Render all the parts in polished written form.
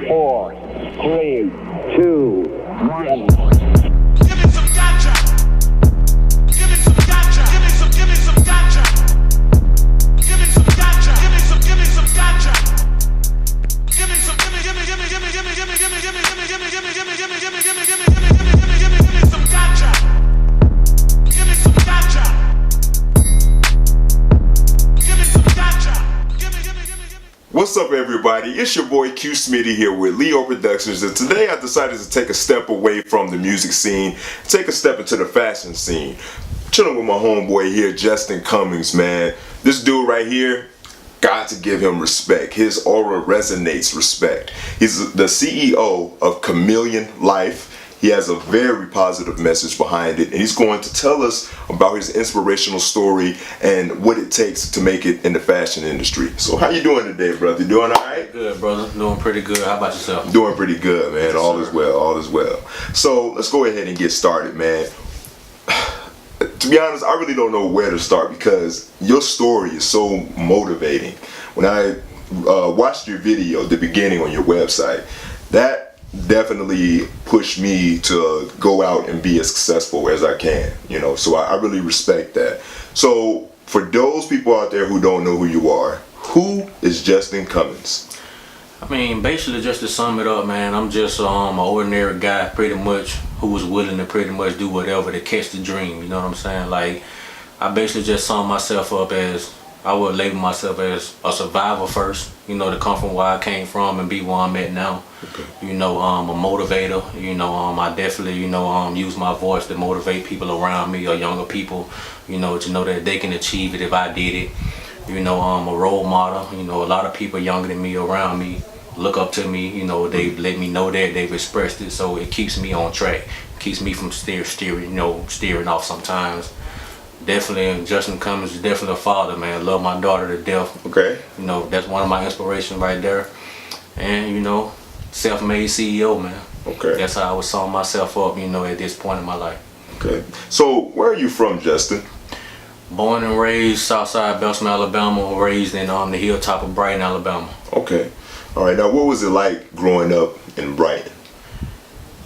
4, 3, 2, 1. Give me some gotcha. Give me some gotcha. Give me some gotcha. Give me some gotcha. Give me some gotcha. Give me some gotcha. Give me some gotcha. What's up, everybody? It's your boy Q Smitty here with Leo Productions, and today I decided to take a step away from the music scene, take a step into the fashion scene. Chilling with my homeboy here, Justin Cummings, man. This dude right here, got to give him respect. His aura resonates respect. He's the CEO of Chameleon Lyfe. He has a very positive message behind it, and he's going to tell us about his inspirational story and what it takes to make it in the fashion industry. So how you doing today, brother? You doing all right? Good, brother. Doing pretty good. How about yourself? Doing pretty good, man. All is well, all is well. So let's go ahead and get started, man. To be honest, I really don't know where to start because your story is so motivating. When I watched your video, the beginning on your website, that definitely pushed me to go out and be as successful as I can, you know, so I really respect that. So for those people out there who don't know who you are, who is Justin Cummings? I mean, basically, just to sum it up, man, I'm just an ordinary guy, pretty much, who was willing to pretty much do whatever to catch the dream, you know what I'm saying? Like, I basically just sum myself up as, I would label myself as a survivor first, you know, to come from where I came from and be where I'm at now. Okay. You know, a motivator, you know, I definitely, you know, use my voice to motivate people around me or younger people, you know, to know that they can achieve it if I did it. You know, I'm a role model, you know, a lot of people younger than me around me look up to me, you know, they've let me know that, they've expressed it, so it keeps me on track, keeps me from steering off sometimes. Definitely, Justin Cummings is definitely a father, man. Love my daughter to death. Okay. You know, that's one of my inspirations right there. And, you know, self-made CEO, man. Okay. That's how I would sum myself up, you know, at this point in my life. Okay. So, where are you from, Justin? Born and raised Southside Belsom, Alabama. Raised in the hilltop of Brighton, Alabama. Okay. All right. Now, what was it like growing up in Brighton?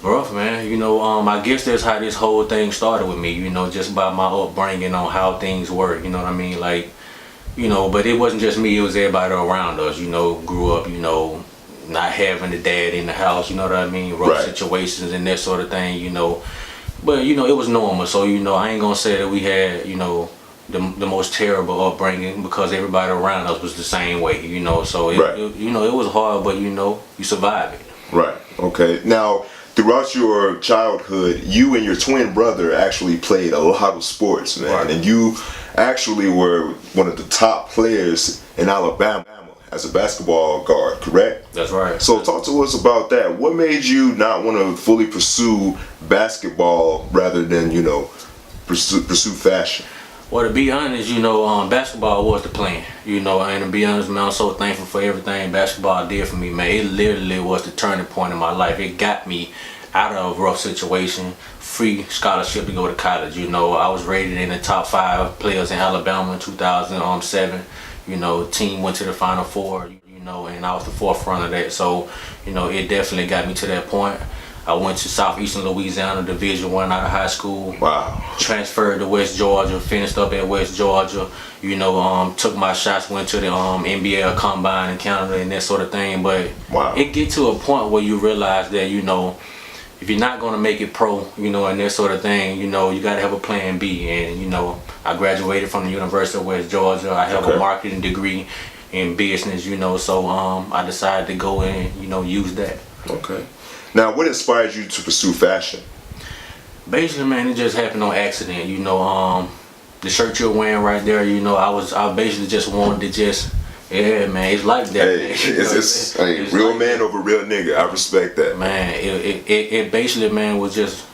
Rough, man. You know, I guess that's how this whole thing started with me, you know, just by my upbringing on how things work, you know what I mean? Like, you know, but it wasn't just me, it was everybody around us, you know, grew up, you know, not having a dad in the house, you know what I mean? Rough situations and that sort of thing, you know. But, you know, it was normal, so, you know, I ain't gonna say that we had, you know, the most terrible upbringing because everybody around us was the same way, you know. So, you know, it was hard, but, you know, you survived it. Right, okay. Now, throughout your childhood, you and your twin brother actually played a lot of sports, man. Right. And you actually were one of the top players in Alabama as a basketball guard, correct? That's right. So talk to us about that. What made you not want to fully pursue basketball rather than, you know, pursue fashion? Well, to be honest, you know, basketball was the plan, you know, and to be honest, man, I'm so thankful for everything basketball did for me, man. It literally was the turning point in my life. It got me out of a rough situation, free scholarship to go to college, you know. I was rated in the top 5 players in Alabama in 2007, you know, team went to the Final Four, you know, and I was the forefront of that, so, you know, it definitely got me to that point. I went to Southeastern Louisiana, Division I out of high school. Wow. Transferred to West Georgia, finished up at West Georgia. You know, took my shots, went to the NBA Combine in Canada and that sort of thing. But it get to a point where you realize that, you know, if you're not gonna make it pro, you know, and that sort of thing, you know, you gotta have a plan B. And, you know, I graduated from the University of West Georgia. I have a marketing degree in business, you know, so I decided to go in, you know, use that. Okay. Now, what inspired you to pursue fashion? Basically, man, it just happened on accident. You know, the shirt you're wearing right there, you know, I basically just wanted to just, yeah, man, it's like that. Hey, it's real like man over real nigga. I respect that. Man, it basically, man, was just,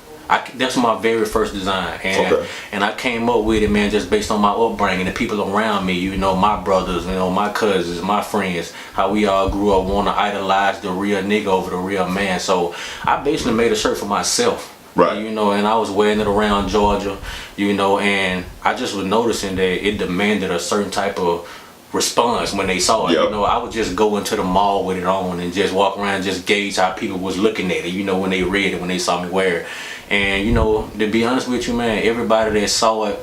that's my very first design, and I came up with it, man, just based on my upbringing, the people around me, you know, my brothers, you know, my cousins, my friends, how we all grew up wanting to idolize the real nigga over the real man. So I basically made a shirt for myself, right? You know, and I was wearing it around Georgia, you know, and I just was noticing that it demanded a certain type of response when they saw it. Yep. You know, I would just go into the mall with it on and just walk around and just gauge how people was looking at it, you know, when they read it, when they saw me wear it. And, you know, to be honest with you, man, everybody that saw it,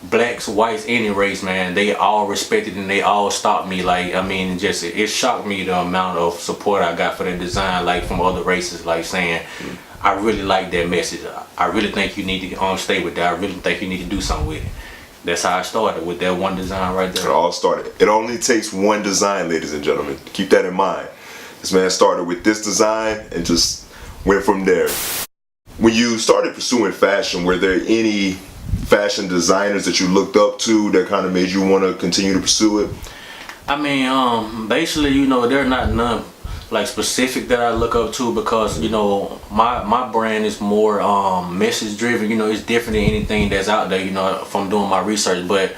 blacks, whites, any race, man, they all respected and they all stopped me. Like, I mean, just it shocked me the amount of support I got for the design, like from other races, like saying, I really like that message. I really think you need to stay with that. I really think you need to do something with it. That's how I started, with that one design right there. It all started. It only takes one design, ladies and gentlemen. Keep that in mind. This man started with this design and just went from there. When you started pursuing fashion, were there any fashion designers that you looked up to that kind of made you want to continue to pursue it? I mean, basically, you know, there are not none like specific that I look up to, because, you know, my brand is more message driven. You know, it's different than anything that's out there, you know, from doing my research. But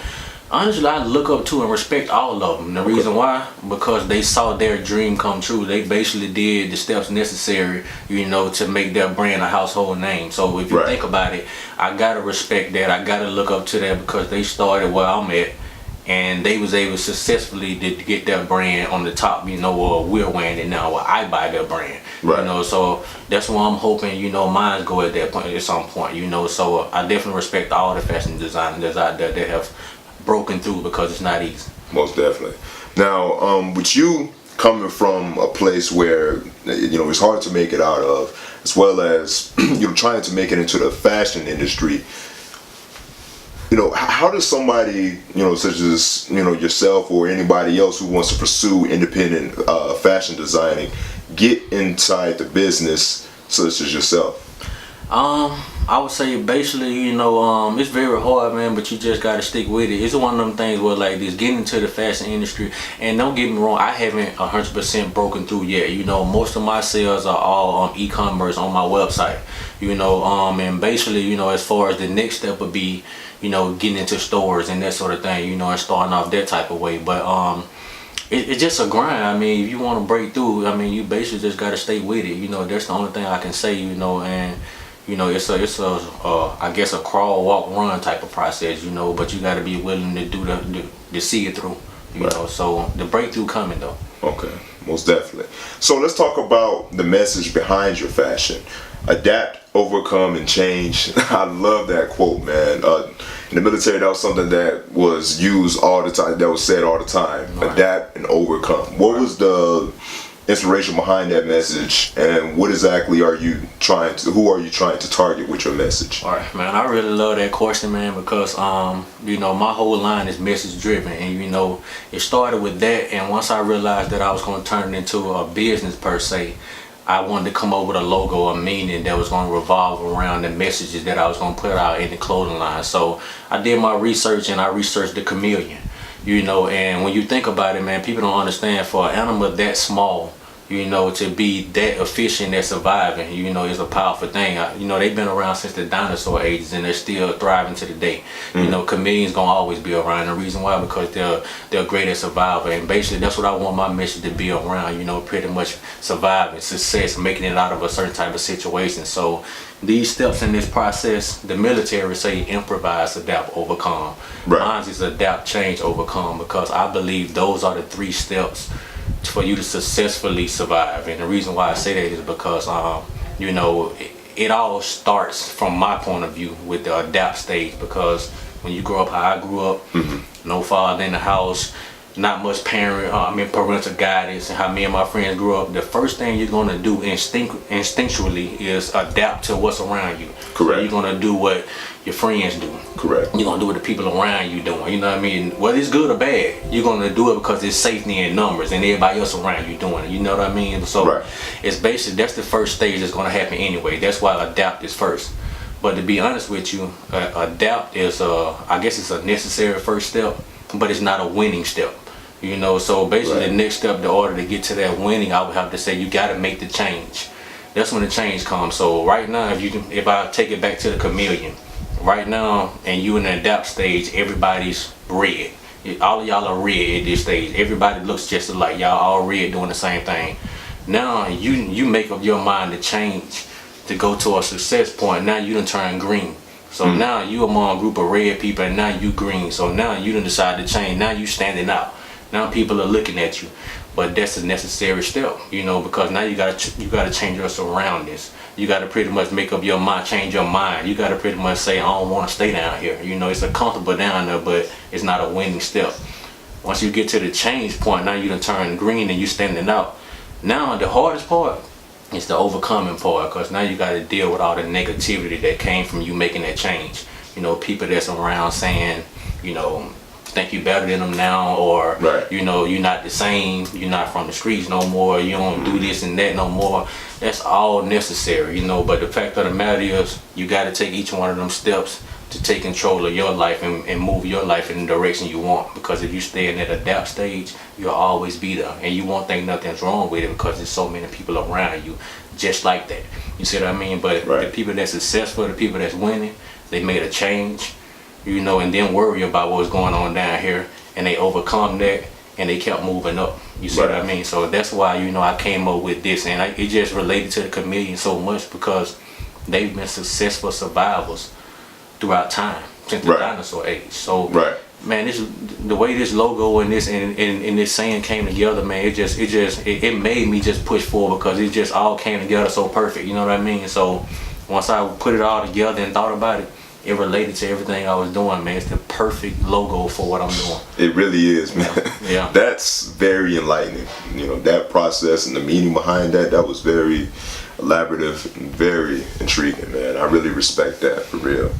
honestly, I look up to and respect all of them. The reason why, because they saw their dream come true. They basically did the steps necessary, you know, to make their brand a household name. So if you think about it, I gotta respect that. I gotta look up to that, because they started where I'm at, and they was able successfully to get their brand on the top, you know, or we're wearing it now, or I buy their brand, you know. So that's why I'm hoping, you know, mine go at that point, at some point, you know. So I definitely respect all the fashion designers that's out there that have broken through, because it's not easy. Most definitely. Now, with you coming from a place where, you know, it's hard to make it out of, as well as, you know, trying to make it into the fashion industry, you know, how does somebody, you know, such as, you know, yourself or anybody else who wants to pursue independent fashion designing, get inside the business such as yourself? I would say basically, you know, it's very hard, man, but you just gotta stick with it. It's one of them things where, like, this getting into the fashion industry, and don't get me wrong, I haven't 100% broken through yet. You know, most of my sales are all on e-commerce on my website, you know, and basically, you know, as far as the next step would be, you know, getting into stores and that sort of thing, you know, and starting off that type of way. But it's just a grind. I mean, if you want to break through, I mean, you basically just gotta stay with it. You know, that's the only thing I can say, you know. And you know, it's a I guess a crawl, walk, run type of process, you know. But you got to be willing to do to see it through, you know. So the breakthrough coming though. Okay, most definitely. So let's talk about the message behind your fashion. Adapt, overcome, and change. I love that quote, man. In the military, that was something that was used all the time. That was said all the time. Right. Adapt and overcome. What was the inspiration behind that message, and what exactly are you trying to, who are you trying to target with your message? All right, man, I really love that question, man, because you know, my whole line is message driven, and you know, it started with that, and once I realized that I was going to turn it into a business per se, I wanted to come up with a logo, a meaning that was going to revolve around the messages that I was going to put out in the clothing line. So I did my research, and I researched the Chameleon. You know, and when you think about it, man, people don't understand, for an animal that small, you know, to be that efficient at surviving, you know, is a powerful thing. You know, they've been around since the dinosaur ages, and they're still thriving to the day. You know, chameleons gonna always be around. The reason why, because they're great at survival, and basically that's what I want my mission to be around. You know, pretty much surviving, success, making it out of a certain type of situation. So these steps in this process, the military say improvise, adapt, overcome. Right. Mine is adapt, change, overcome, because I believe those are the 3 steps for you to successfully survive. And the reason why I say that is because you know, it all starts from my point of view with the adapt stage, because when you grow up how I grew up, no father in the house, not much parental guidance, and how me and my friends grew up, the first thing you're gonna do instinctually is adapt to what's around you. Correct. So you're gonna do what your friends do. Correct. You're gonna do what the people around you doing. You know what I mean? Whether it's good or bad, you're gonna do it because it's safety in numbers, and everybody else around you doing it. You know what I mean? So it's basically, that's the first stage that's gonna happen anyway. That's why adapt is first. But to be honest with you, adapt is I guess it's a necessary first step, but it's not a winning step. You know, so basically the next step, in order to get to that winning, I would have to say you got to make the change. That's when the change comes. So right now, if I take it back to the Chameleon, right now, and you in the adapt stage, everybody's red. All of y'all are red at this stage. Everybody looks just alike. Y'all all red doing the same thing. Now you make up your mind to change, to go to a success point. Now you done turn green. So now you among a group of red people, and now you green. So now you done decide to change. Now you standing out. Now people are looking at you, but that's a necessary step, you know, because now you gotta change your surroundings. You gotta pretty much make up your mind, change your mind. You gotta pretty much say, I don't want to stay down here. You know, it's a comfortable down there, but it's not a winning step. Once you get to the change point, now you done turn green and you standing out. Now the hardest part is the overcoming part, because now you got to deal with all the negativity that came from you making that change. You know, people that's around saying, you know, think you better than them now, or Right. you know, you're not the same, you're not from the streets no more, you don't do this and that no more. That's all necessary, you know, but the fact of the matter is you got to take each one of them steps to take control of your life and move your life in the direction you want, because if you stay in that adapt stage, you'll always be there, and you won't think nothing's wrong with it because there's so many people around you just like that. You see what I mean? But Right. the people that's successful, the people that's winning, they made a change, you know, and then worry about what's going on down here, and they overcome that and they kept moving up. You see Right. what I mean? So that's why, you know, I came up with this, and it just related to the Chameleon so much because they've been successful survivors throughout time since the Right. dinosaur age. So Right. man, this the way this logo and this and this saying came together, man. It made me just push forward because it just all came together so perfect. You know what I mean? So once I put it all together and thought about it, it related to everything I was doing, man. It's the perfect logo for what I'm doing. It really is, man. Yeah. That's very enlightening. You know, that process and the meaning behind that was very elaborative and very intriguing, man. I really respect that, for real.